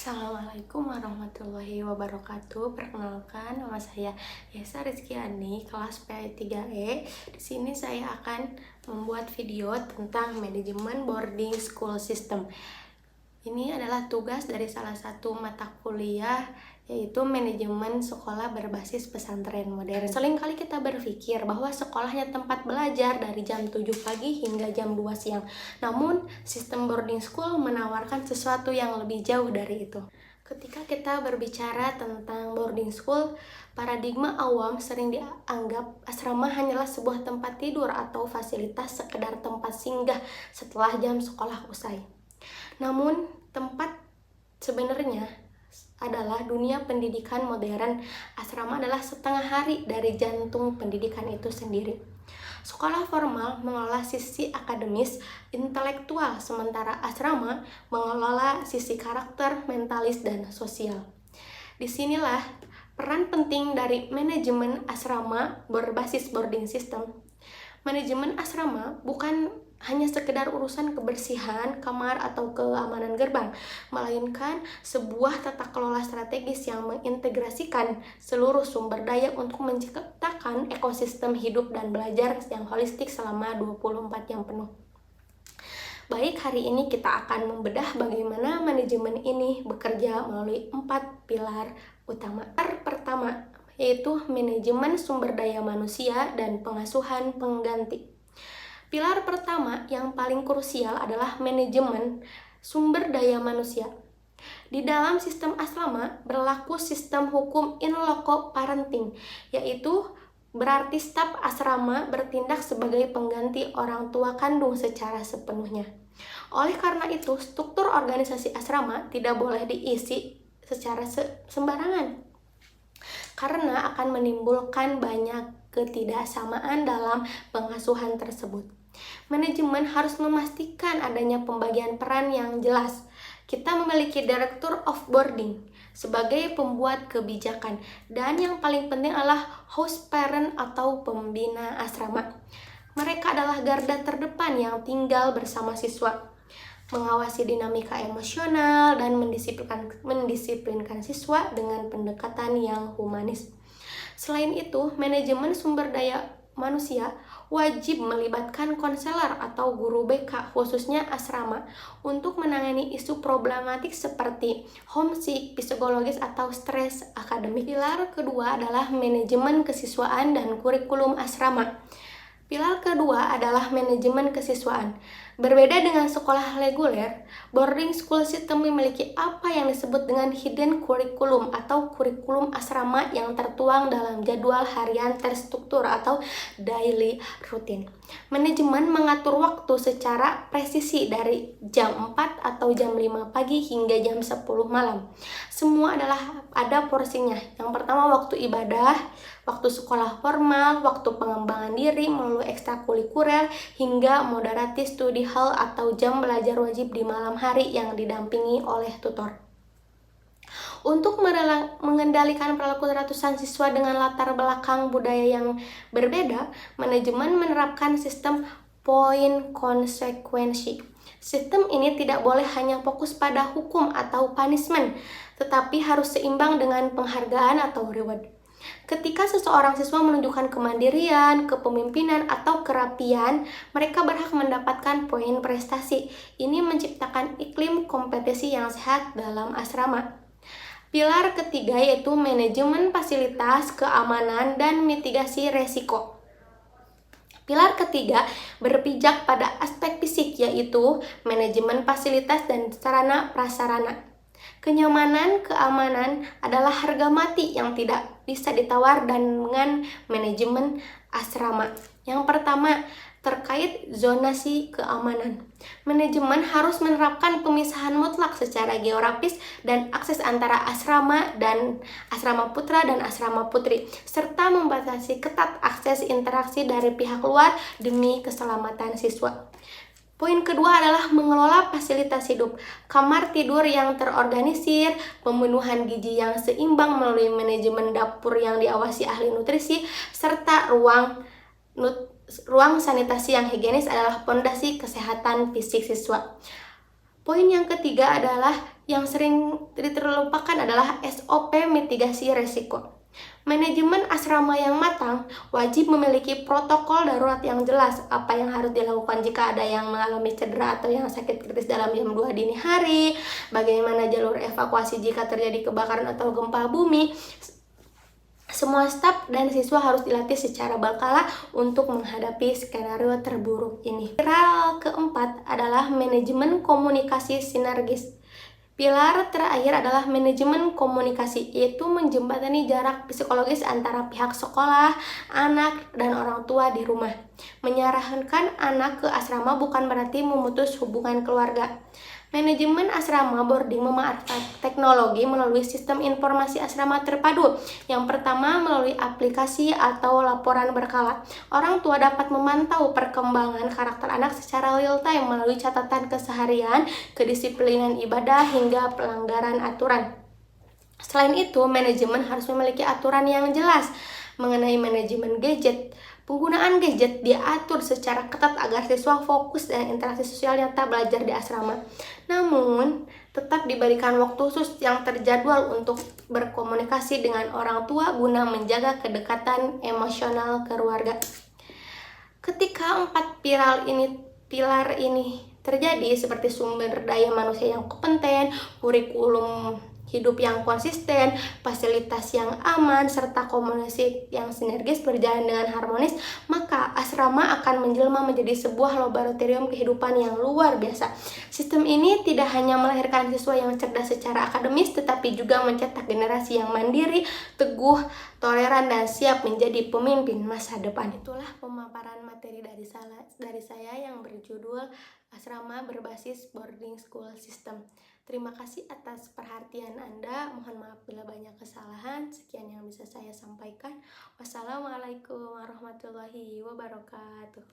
Assalamualaikum warahmatullahi wabarakatuh. Perkenalkan, nama saya Yesa Rizkyani, kelas P3E. Di sini saya akan membuat video tentang manajemen boarding school system. Ini adalah tugas dari salah satu mata kuliah, yaitu manajemen sekolah berbasis pesantren modern. Seringkali kita berpikir bahwa sekolahnya tempat belajar dari jam 7 pagi hingga jam 2 siang. Namun, sistem boarding school menawarkan sesuatu yang lebih jauh dari itu. Ketika kita berbicara tentang boarding school, paradigma awam sering dianggap asrama hanyalah sebuah tempat tidur atau fasilitas sekedar tempat singgah setelah jam sekolah usai. Namun, tempat sebenarnya adalah dunia pendidikan modern. Asrama adalah setengah hari dari jantung pendidikan itu sendiri. Sekolah formal mengelola sisi akademis, intelektual, sementara asrama mengelola sisi karakter, mentalis, dan sosial. Disinilah peran penting dari manajemen asrama berbasis boarding system. Manajemen asrama bukan hanya sekedar urusan kebersihan kamar atau keamanan gerbang, melainkan sebuah tata kelola strategis yang mengintegrasikan seluruh sumber daya untuk menciptakan ekosistem hidup dan belajar yang holistik selama 24 jam penuh. Baik, hari ini kita akan membedah bagaimana manajemen ini bekerja melalui 4 pilar utama. Pertama, yaitu manajemen sumber daya manusia dan pengasuhan pengganti. Pilar pertama yang paling krusial adalah manajemen sumber daya manusia. Di dalam sistem asrama berlaku sistem hukum in loco parenting, yaitu berarti staf asrama bertindak sebagai pengganti orang tua kandung secara sepenuhnya. Oleh karena itu, struktur organisasi asrama tidak boleh diisi secara sembarangan, karena akan menimbulkan banyak ketidaksamaan dalam pengasuhan tersebut. Manajemen harus memastikan adanya pembagian peran yang jelas. Kita memiliki Director of Boarding sebagai pembuat kebijakan, dan yang paling penting adalah host parent atau pembina asrama. Mereka adalah garda terdepan yang tinggal bersama siswa, mengawasi dinamika emosional dan mendisiplinkan siswa dengan pendekatan yang humanis. Selain itu, manajemen sumber daya manusia wajib melibatkan konselor atau guru BK khususnya asrama untuk menangani isu problematik seperti homesick, psikologis, atau stres akademik. Pilar kedua adalah manajemen kesiswaan dan kurikulum asrama. Pilar kedua adalah manajemen kesiswaan. Berbeda dengan sekolah reguler, boarding school system memiliki apa yang disebut dengan hidden curriculum atau kurikulum asrama yang tertuang dalam jadwal harian terstruktur atau daily routine. Manajemen mengatur waktu secara presisi dari jam 4 atau jam 5 pagi hingga jam 10 malam. Semua ada porsinya. Yang pertama, waktu ibadah, waktu sekolah formal, waktu pengembangan diri melalui ekstrakurikuler, hingga moderati studi hall atau jam belajar wajib di malam hari yang didampingi oleh tutor. Untuk mengendalikan perilaku ratusan siswa dengan latar belakang budaya yang berbeda, manajemen menerapkan sistem point konsekuensi. Sistem ini tidak boleh hanya fokus pada hukum atau punishment, tetapi harus seimbang dengan penghargaan atau reward. Ketika seseorang siswa menunjukkan kemandirian, kepemimpinan, atau kerapian, mereka berhak mendapatkan poin prestasi. Ini menciptakan iklim kompetisi yang sehat dalam asrama. Pilar ketiga yaitu manajemen fasilitas, keamanan, dan mitigasi resiko. Pilar ketiga berpijak pada aspek fisik, yaitu manajemen fasilitas dan sarana prasarana. Kenyamanan, keamanan adalah harga mati yang tidak bisa ditawar dengan manajemen asrama. Yang pertama, terkait zonasi keamanan. Manajemen harus menerapkan pemisahan mutlak secara geografis dan akses antara asrama dan asrama putra dan asrama putri, serta membatasi ketat akses interaksi dari pihak luar demi keselamatan siswa. Poin kedua adalah mengelola fasilitas hidup, kamar tidur yang terorganisir, pemenuhan gizi yang seimbang melalui manajemen dapur yang diawasi ahli nutrisi, serta ruang sanitasi yang higienis adalah pondasi kesehatan fisik siswa. Poin yang ketiga adalah Yang sering terlupakan adalah SOP mitigasi resiko. Manajemen asrama yang matang wajib memiliki protokol darurat yang jelas, apa yang harus dilakukan jika ada yang mengalami cedera atau yang sakit kritis dalam jam 2 dini hari, bagaimana jalur evakuasi jika terjadi kebakaran atau gempa bumi. Semua staf dan siswa harus dilatih secara berkala untuk menghadapi skenario terburuk ini. Pilar keempat adalah manajemen komunikasi sinergis. Pilar terakhir adalah manajemen komunikasi, yaitu menjembatani jarak psikologis antara pihak sekolah, anak, dan orang tua di rumah. Menyerahkan anak ke asrama bukan berarti memutus hubungan keluarga. Manajemen asrama boarding memanfaatkan teknologi melalui sistem informasi asrama terpadu. Yang pertama, melalui aplikasi atau laporan berkala. Orang tua dapat memantau perkembangan karakter anak secara real time melalui catatan keseharian, kedisiplinan ibadah, hingga pelanggaran aturan. Selain itu, manajemen harus memiliki aturan yang jelas mengenai manajemen gadget. Penggunaan gadget diatur secara ketat agar siswa fokus dan interaksi sosial nyata belajar di asrama. Namun, tetap diberikan waktu khusus yang terjadwal untuk berkomunikasi dengan orang tua guna menjaga kedekatan emosional keluarga. Ketika empat pilar ini terjadi, seperti sumber daya manusia yang kompeten, kurikulum hidup yang konsisten, fasilitas yang aman, serta komunikasi yang sinergis berjalan dengan harmonis, maka asrama akan menjelma menjadi sebuah laboratorium kehidupan yang luar biasa. Sistem ini tidak hanya melahirkan siswa yang cerdas secara akademis, tetapi juga mencetak generasi yang mandiri, teguh, toleran, dan siap menjadi pemimpin masa depan. Itulah pemaparan materi dari saya yang berjudul Asrama Berbasis Boarding School System. Terima kasih atas perhatian Anda. Mohon maaf bila banyak kesalahan. Sekian yang bisa saya sampaikan. Wassalamualaikum warahmatullahi wabarakatuh.